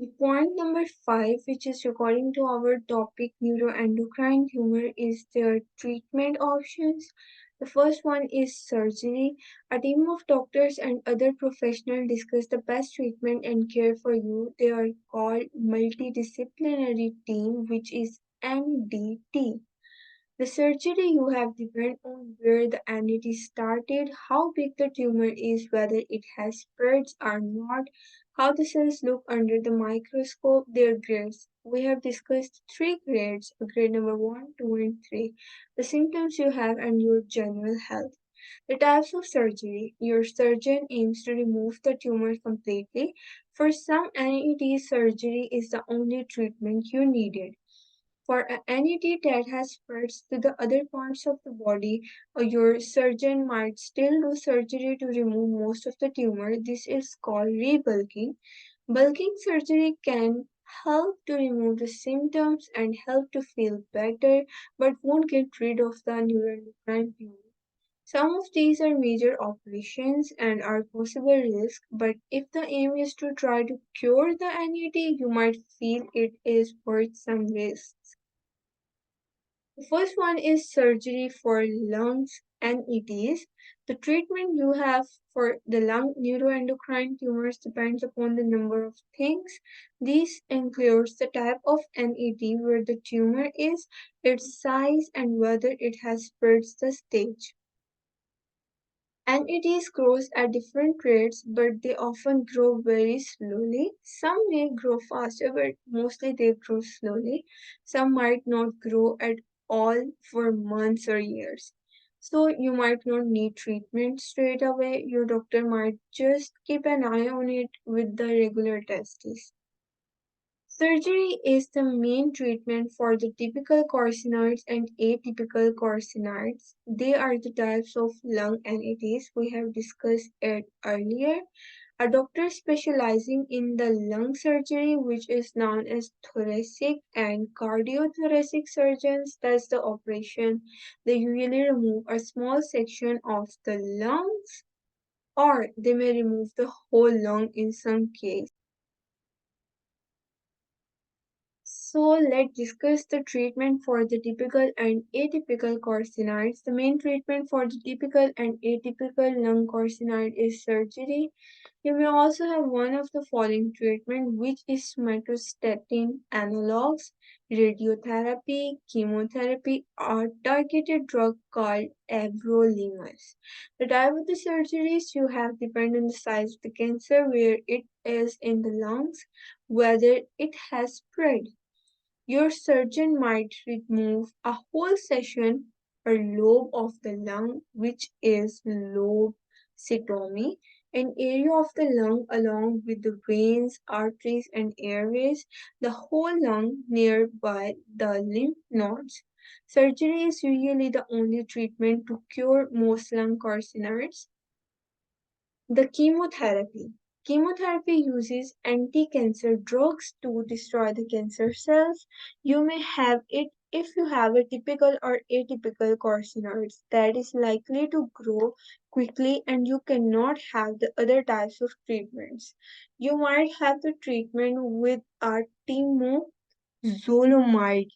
Point number five, which is according to our topic neuroendocrine tumor, is their treatment options. The first one is surgery. A team of doctors and other professionals discuss the best treatment and care for you. They are called multidisciplinary team, which is MDT. The surgery you have depend on where the entity started, how big the tumor is, whether it has spreads or not, how the cells look under the microscope, their grades. We have discussed three grades, grade number 1, 2, and 3, the symptoms you have and your general health. The types of surgery. Your surgeon aims to remove the tumor completely. For some NET, surgery is the only treatment you needed. For any that has spreads to the other parts of the body, your surgeon might still do surgery to remove most of the tumor. This is called rebulking. Bulking surgery can help to remove the symptoms and help to feel better, but won't get rid of the neuroendocrine tumor. Some of these are major operations and are possible risks, but if the aim is to try to cure the NET, you might feel it is worth some risks. The first one is surgery for lungs and ETs. The treatment you have for the lung neuroendocrine tumors depends upon the number of things. This includes the type of NET where the tumor is, its size, and whether it has spread the stage. NETs grows at different rates, but they often grow very slowly. Some may grow faster, but mostly they grow slowly. Some might not grow at all for months or years. So you might not need treatment straight away. Your doctor might just keep an eye on it with the regular tests. Surgery is the main treatment for the typical carcinoids and atypical carcinoids. They are the types of lung NETs we have discussed it earlier. A doctor specializing in the lung surgery, which is known as thoracic and cardiothoracic surgeons, does the operation. They usually remove a small section of the lungs, or they may remove the whole lung in some cases. So let's discuss the treatment for the typical and atypical carcinoids. The main treatment for the typical and atypical lung carcinoid is surgery. You may also have one of the following treatment, which is somatostatin analogs, radiotherapy, chemotherapy, or targeted drug called everolimus. The type of the surgeries you have depend on the size of the cancer, where it is in the lungs, whether it has spread. Your surgeon might remove a whole section or lobe of the lung, which is lobectomy, an area of the lung along with the veins, arteries, and airways, the whole lung nearby the lymph nodes. Surgery is usually the only treatment to cure most lung carcinoids. The chemotherapy. Chemotherapy uses anti-cancer drugs to destroy the cancer cells. You may have it if you have a typical or atypical carcinoids that is likely to grow quickly and you cannot have the other types of treatments. You might have the treatment with a temozolomide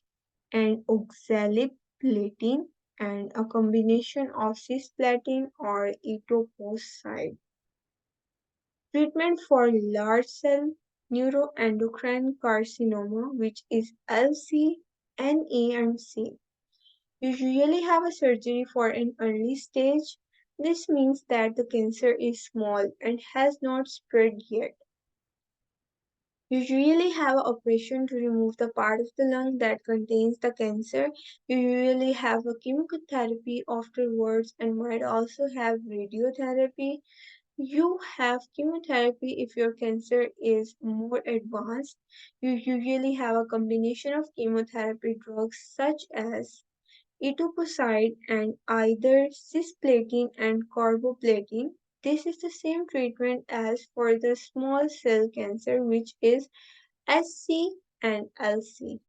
and oxaliplatin and a combination of cisplatin or etoposide. Treatment for large cell neuroendocrine carcinoma, which is LC, NA, and C. You usually have a surgery for an early stage. This means that the cancer is small and has not spread yet. You usually have an operation to remove the part of the lung that contains the cancer. You usually have a chemotherapy afterwards and might also have radiotherapy. You have chemotherapy if your cancer is more advanced. You usually have a combination of chemotherapy drugs such as etoposide and either cisplatin and carboplatin. This is the same treatment as for the small cell cancer, which is SC and LC.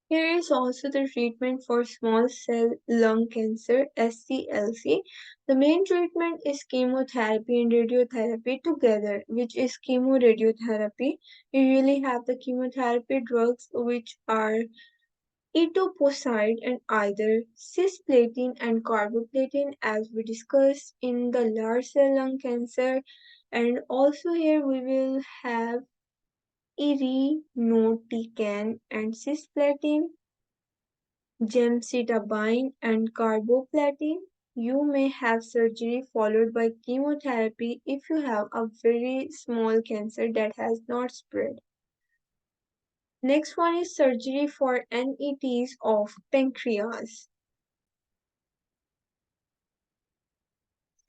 Here is also the treatment for small cell lung cancer (SCLC). The main treatment is chemotherapy and radiotherapy together, which is chemoradiotherapy. You usually have the chemotherapy drugs which are etoposide and either cisplatin and carboplatin as we discussed in the large cell lung cancer. And also here we will have irinotecan and cisplatin, gemcitabine and carboplatin. You may have surgery followed by chemotherapy if you have a very small cancer that has not spread. Next one is surgery for NETs of pancreas.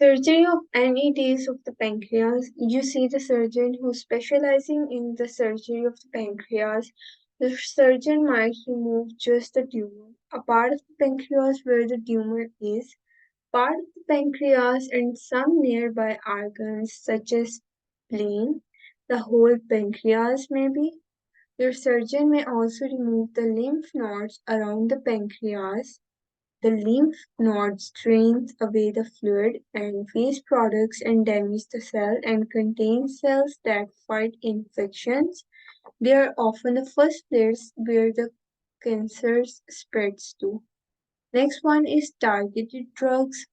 Surgery of NETs of the pancreas. You see the surgeon who's specializing in the surgery of the pancreas. The surgeon might remove just the tumor, a part of the pancreas where the tumor is, part of the pancreas, and some nearby organs such as spleen, the whole pancreas maybe. Your surgeon may also remove the lymph nodes around the pancreas. The lymph nodes drains away the fluid and waste products and damage the cell and contain cells that fight infections. They are often the first place where the cancer spreads to. Next one is targeted drugs.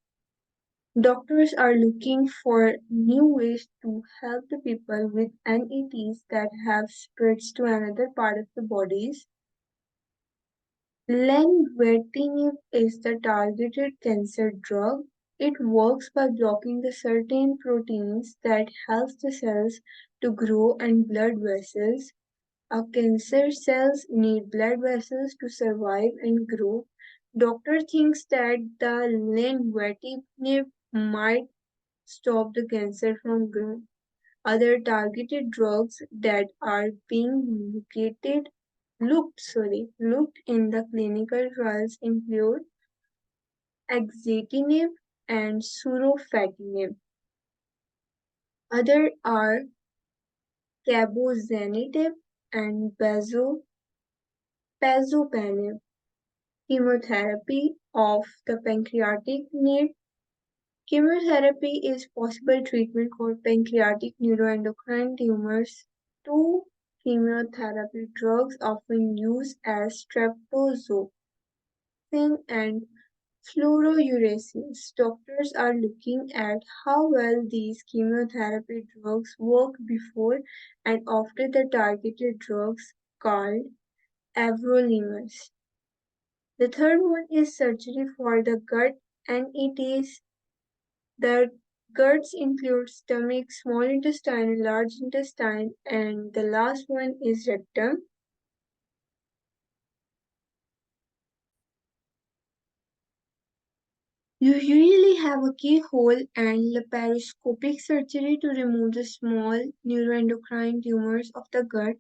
Doctors are looking for new ways to help the people with NETs that have spreads to another part of the bodies. Lenvatinib is the targeted cancer drug. It works by blocking the certain proteins that help the cells to grow and blood vessels. Our cancer cells need blood vessels to survive and grow. Doctor thinks that the lenvatinib might stop the cancer from growing. Other targeted drugs that are being looked in the clinical trials include axitinib and surofatinib. Other are cabozantinib and pazopanib. Chemotherapy of the pancreatic need. Chemotherapy is possible treatment for pancreatic neuroendocrine tumors. Two chemotherapy drugs often used as streptozotocin and fluorouracils. Doctors are looking at how well these chemotherapy drugs work before and after the targeted drugs called everolimus. The third one is surgery for the gut, and it is the guts include stomach, small intestine, large intestine, and the last one is rectum. You usually have a keyhole and laparoscopic surgery to remove the small neuroendocrine tumors of the gut.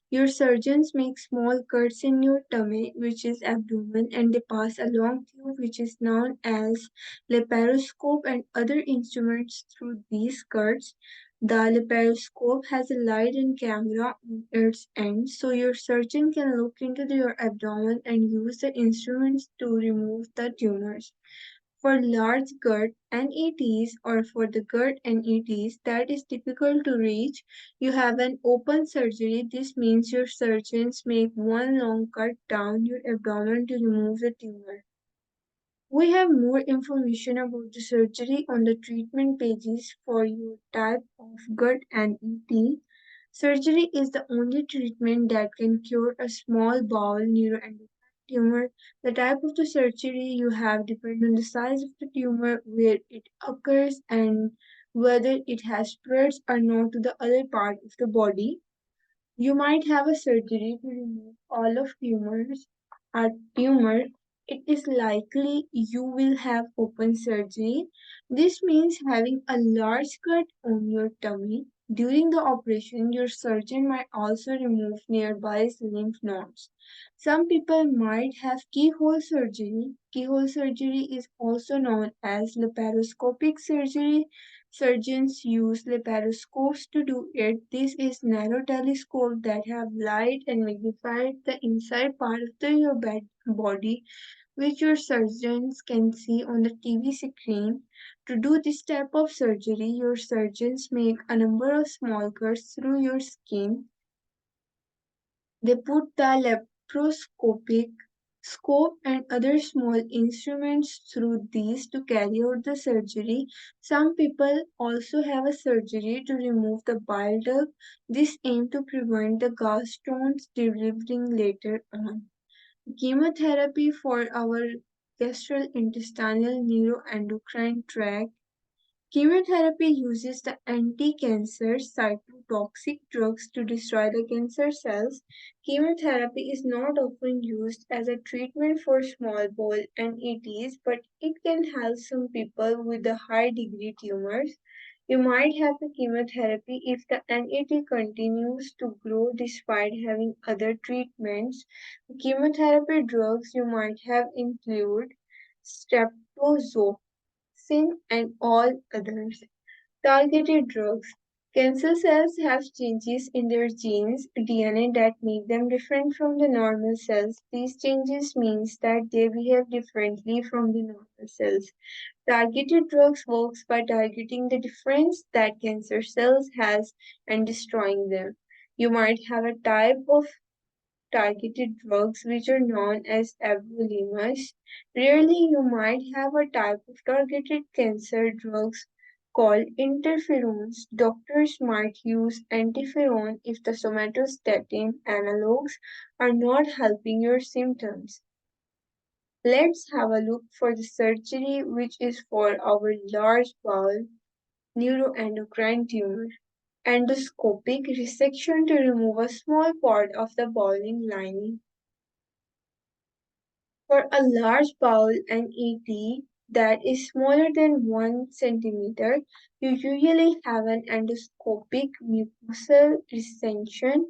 Your surgeons make small cuts in your tummy, which is abdomen, and they pass a long tube, which is known as laparoscope, and other instruments through these cuts. The laparoscope has a light and camera on its end, so your surgeon can look into your abdomen and use the instruments to remove the tumors. For large gut NETs or for the gut NETs that is difficult to reach, you have an open surgery. This means your surgeons make one long cut down your abdomen to remove the tumor. We have more information about the surgery on the treatment pages for your type of gut NET. Surgery is the only treatment that can cure a small bowel neuroendocrine tumor. The type of the surgery you have depends on the size of the tumor, where it occurs, and whether it has spreads or not to the other part of the body. You might have a surgery to remove all of a tumor. It is likely you will have open surgery. This means having a large cut on your tummy. During the operation, your surgeon might also remove nearby lymph nodes. Some people might have keyhole surgery. Keyhole surgery is also known as laparoscopic surgery. Surgeons use laparoscopes to do it. This is narrow telescopes that have light and magnify the inside part of your body, which your surgeons can see on the TV screen. To do this type of surgery, your surgeons make a number of small cuts through your skin. They put the laparoscopic scope and other small instruments through these to carry out the surgery. Some people also have a surgery to remove the bile duct. This aims to prevent the gallstones developing later on. Chemotherapy for our gastrointestinal neuroendocrine tract. Chemotherapy uses the anti-cancer cytotoxic drugs to destroy the cancer cells. Chemotherapy is not often used as a treatment for small bowel NETs, but it can help some people with the high degree tumors. You might have the chemotherapy if the NET continues to grow despite having other treatments. Chemotherapy drugs you might have include streptozotocin and all others. Targeted drugs. Cancer cells have changes in their genes DNA that make them different from the normal cells. These changes means that they behave differently from the normal cells. Targeted drugs works by targeting the difference that cancer cells has and destroying them. You might have a type of targeted drugs which are known as everolimus. Rarely you might have a type of targeted cancer drugs called interferons. Doctors might use interferon if the somatostatin analogs are not helping your symptoms. Let's have a look for the surgery which is for our large bowel neuroendocrine tumor. Endoscopic resection to remove a small part of the bowling lining. For a large bowel NET that is smaller than 1 centimeter, you usually have an endoscopic mucosal resection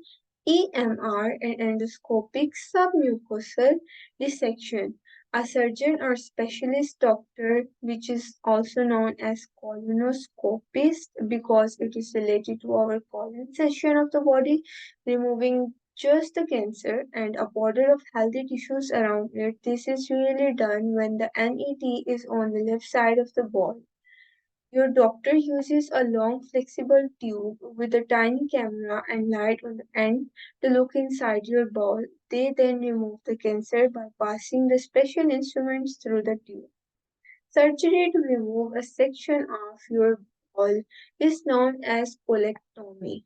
EMR and endoscopic submucosal dissection. A surgeon or specialist doctor, which is also known as colonoscopist because it is related to our colon section of the body, removing just the cancer and a border of healthy tissues around it. This is usually done when the NET is on the left side of the ball. Your doctor uses a long flexible tube with a tiny camera and light on the end to look inside your ball. They then remove the cancer by passing the special instruments through the tube. Surgery to remove a section of your ball is known as colectomy.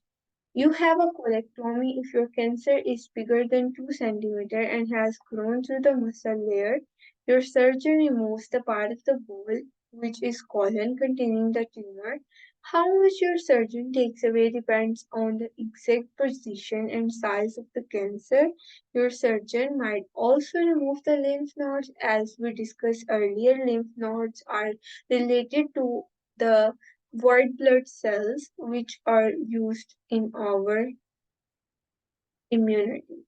You have a colectomy if your cancer is bigger than 2 centimeters and has grown through the muscle layer. Your surgeon removes the part of the ball, which is colon, containing the tumor. How much your surgeon takes away depends on the exact position and size of the cancer. Your surgeon might also remove the lymph nodes. As we discussed earlier, lymph nodes are related to the white blood cells which are used in our immunity.